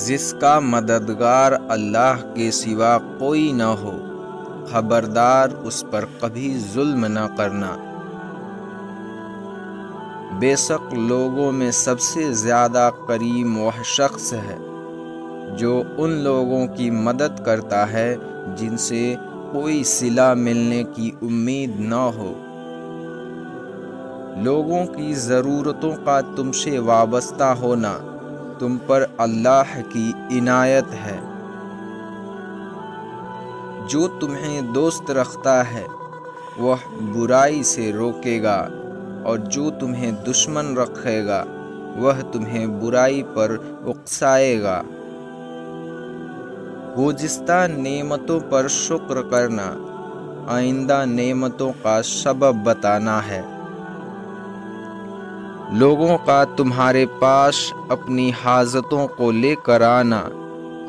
جس کا مددگار اللہ کے سوا کوئی نہ ہو، خبردار اس پر کبھی ظلم نہ کرنا۔ بے شک لوگوں میں سب سے زیادہ کریم وہ شخص ہے جو ان لوگوں کی مدد کرتا ہے جن سے کوئی صلہ ملنے کی امید نہ ہو۔ لوگوں کی ضرورتوں کا تم سے وابستہ ہونا تم پر اللہ کی عنایت ہے۔ جو تمہیں دوست رکھتا ہے وہ برائی سے روکے گا، اور جو تمہیں دشمن رکھے گا وہ تمہیں برائی پر اکسائے گا۔ گزشتہ نعمتوں پر شکر کرنا آئندہ نعمتوں کا سبب بتانا ہے۔ لوگوں کا تمہارے پاس اپنی حاجتوں کو لے کر آنا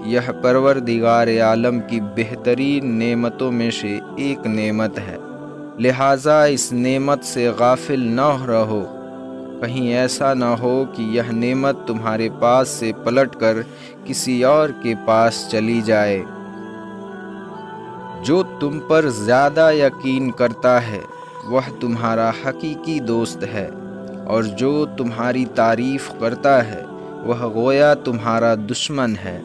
یہ پروردگار عالم کی بہترین نعمتوں میں سے ایک نعمت ہے، لہٰذا اس نعمت سے غافل نہ رہو۔ کہیں ایسا نہ ہو کہ یہ نعمت تمہارے پاس سے پلٹ کر کسی اور کے پاس چلی جائے۔ جو تم پر زیادہ یقین کرتا ہے وہ تمہارا حقیقی دوست ہے، اور جو تمہاری تعریف کرتا ہے وہ گویا تمہارا دشمن ہے۔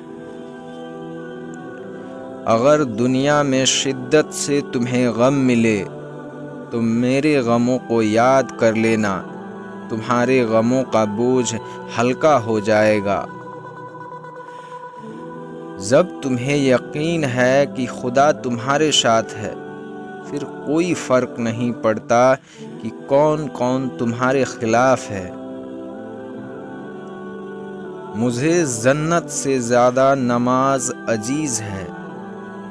اگر دنیا میں شدت سے تمہیں غم ملے تو میرے غموں کو یاد کر لینا، تمہارے غموں کا بوجھ ہلکا ہو جائے گا۔ جب تمہیں یقین ہے کہ خدا تمہارے ساتھ ہے، پھر کوئی فرق نہیں پڑتا کہ کون کون تمہارے خلاف ہے۔ مجھے جنت سے زیادہ نماز عزیز ہے،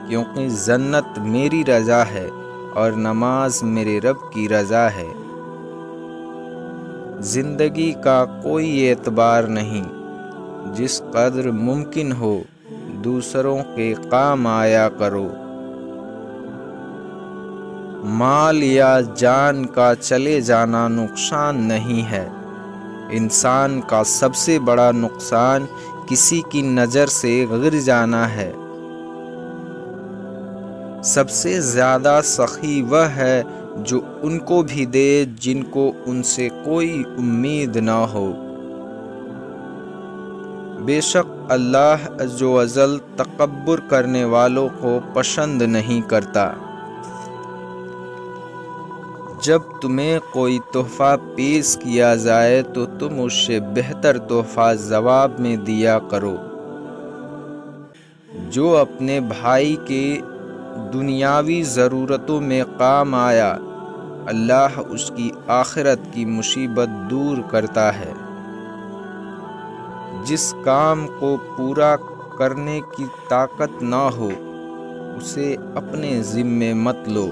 کیونکہ جنت میری رضا ہے اور نماز میرے رب کی رضا ہے۔ زندگی کا کوئی اعتبار نہیں، جس قدر ممکن ہو دوسروں کے کام آیا کرو۔ مال یا جان کا چلے جانا نقصان نہیں ہے، انسان کا سب سے بڑا نقصان کسی کی نظر سے گر جانا ہے۔ سب سے زیادہ سخی وہ ہے جو ان کو بھی دے جن کو ان سے کوئی امید نہ ہو۔ بے شک اللہ عز و جل تکبر کرنے والوں کو پسند نہیں کرتا۔ جب تمہیں کوئی تحفہ پیش کیا جائے تو تم اس سے بہتر تحفہ جواب میں دیا کرو۔ جو اپنے بھائی کے دنیاوی ضرورتوں میں کام آیا، اللہ اس کی آخرت کی مصیبت دور کرتا ہے۔ جس کام کو پورا کرنے کی طاقت نہ ہو اسے اپنے ذمے مت لو۔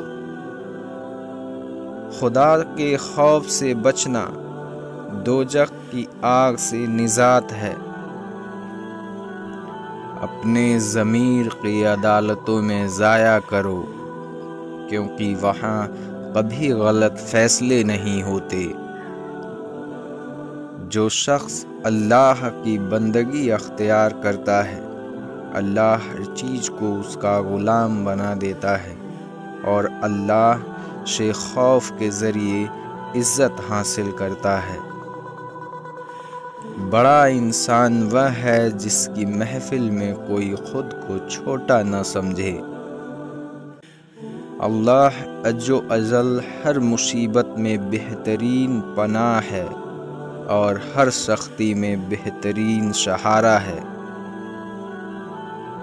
خدا کے خوف سے بچنا دوزخ کی آگ سے نجات ہے۔ اپنے ضمیر کی عدالتوں میں ضائع کرو، کیونکہ وہاں کبھی غلط فیصلے نہیں ہوتے۔ جو شخص اللہ کی بندگی اختیار کرتا ہے، اللہ ہر چیز کو اس کا غلام بنا دیتا ہے، اور اللہ سے خوف کے ذریعے عزت حاصل کرتا ہے۔ بڑا انسان وہ ہے جس کی محفل میں کوئی خود کو چھوٹا نہ سمجھے۔ اللہ عز و جل ہر مصیبت میں بہترین پناہ ہے اور ہر سختی میں بہترین سہارا ہے۔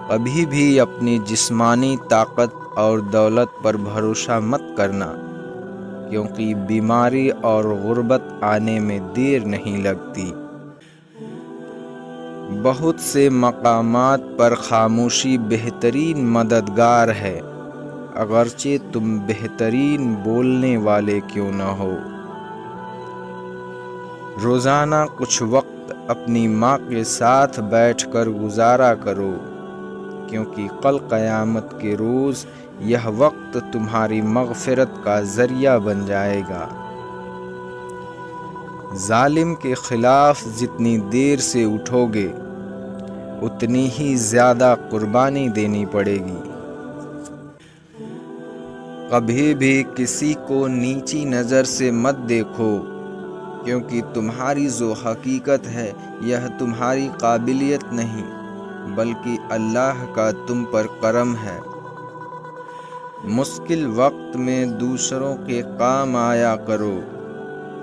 کبھی بھی اپنی جسمانی طاقت اور دولت پر بھروسہ مت کرنا، کیونکہ بیماری اور غربت آنے میں دیر نہیں لگتی۔ بہت سے مقامات پر خاموشی بہترین مددگار ہے، اگرچہ تم بہترین بولنے والے کیوں نہ ہو۔ روزانہ کچھ وقت اپنی ماں کے ساتھ بیٹھ کر گزارا کرو، کیونکہ کل قیامت کے روز یہ وقت تمہاری مغفرت کا ذریعہ بن جائے گا۔ ظالم کے خلاف جتنی دیر سے اٹھو گے اتنی ہی زیادہ قربانی دینی پڑے گی۔ کبھی بھی کسی کو نیچی نظر سے مت دیکھو، کیونکہ تمہاری جو حقیقت ہے یہ تمہاری قابلیت نہیں بلکہ اللہ کا تم پر کرم ہے۔ مشکل وقت میں دوسروں کے کام آیا کرو،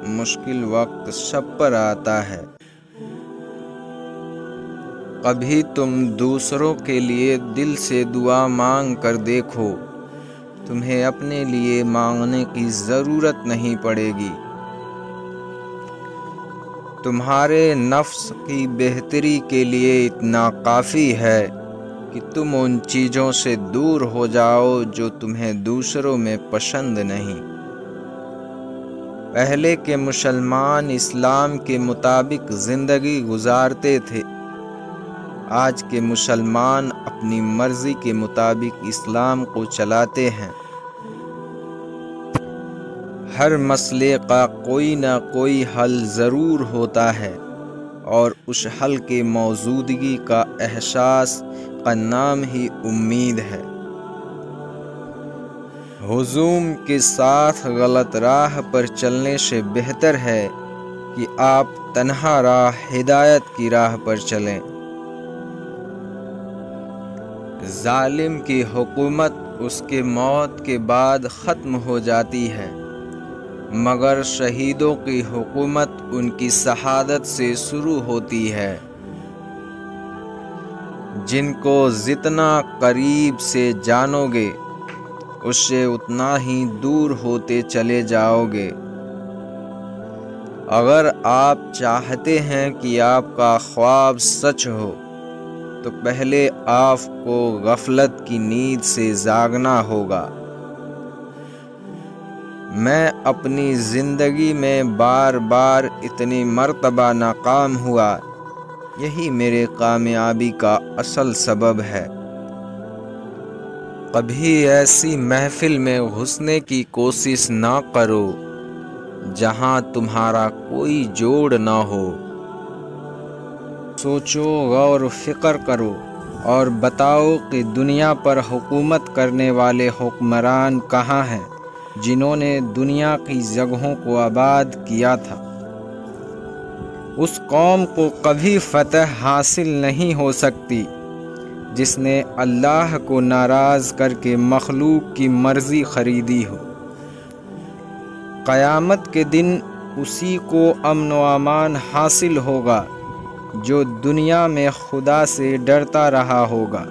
مشکل وقت سب پر آتا ہے۔ کبھی تم دوسروں کے لیے دل سے دعا مانگ کر دیکھو، تمہیں اپنے لیے مانگنے کی ضرورت نہیں پڑے گی۔ تمہارے نفس کی بہتری کے لیے اتنا کافی ہے کہ تم ان چیزوں سے دور ہو جاؤ جو تمہیں دوسروں میں پسند نہیں۔ پہلے کے مسلمان اسلام کے مطابق زندگی گزارتے تھے، آج کے مسلمان اپنی مرضی کے مطابق اسلام کو چلاتے ہیں۔ ہر مسئلے کا کوئی نہ کوئی حل ضرور ہوتا ہے، اور اس حل کے موجودگی کا احساس کا نام ہی امید ہے۔ ہجوم کے ساتھ غلط راہ پر چلنے سے بہتر ہے کہ آپ تنہا راہ ہدایت کی راہ پر چلیں۔ ظالم کی حکومت اس کے موت کے بعد ختم ہو جاتی ہے، مگر شہیدوں کی حکومت ان کی شہادت سے شروع ہوتی ہے۔ جن کو جتنا قریب سے جانو گے اس سے اتنا ہی دور ہوتے چلے جاؤ گے۔ اگر آپ چاہتے ہیں کہ آپ کا خواب سچ ہو تو پہلے آپ کو غفلت کی نیند سے جاگنا ہوگا۔ میں اپنی زندگی میں بار بار اتنی مرتبہ ناکام ہوا، یہی میرے کامیابی کا اصل سبب ہے۔ کبھی ایسی محفل میں گھسنے کی کوشش نہ کرو جہاں تمہارا کوئی جوڑ نہ ہو۔ سوچو، غور و فکر کرو اور بتاؤ کہ دنیا پر حکومت کرنے والے حکمران کہاں ہیں جنہوں نے دنیا کی جگہوں کو آباد کیا تھا۔ اس قوم کو کبھی فتح حاصل نہیں ہو سکتی جس نے اللہ کو ناراض کر کے مخلوق کی مرضی خریدی ہو۔ قیامت کے دن اسی کو امن و امان حاصل ہوگا جو دنیا میں خدا سے ڈرتا رہا ہوگا۔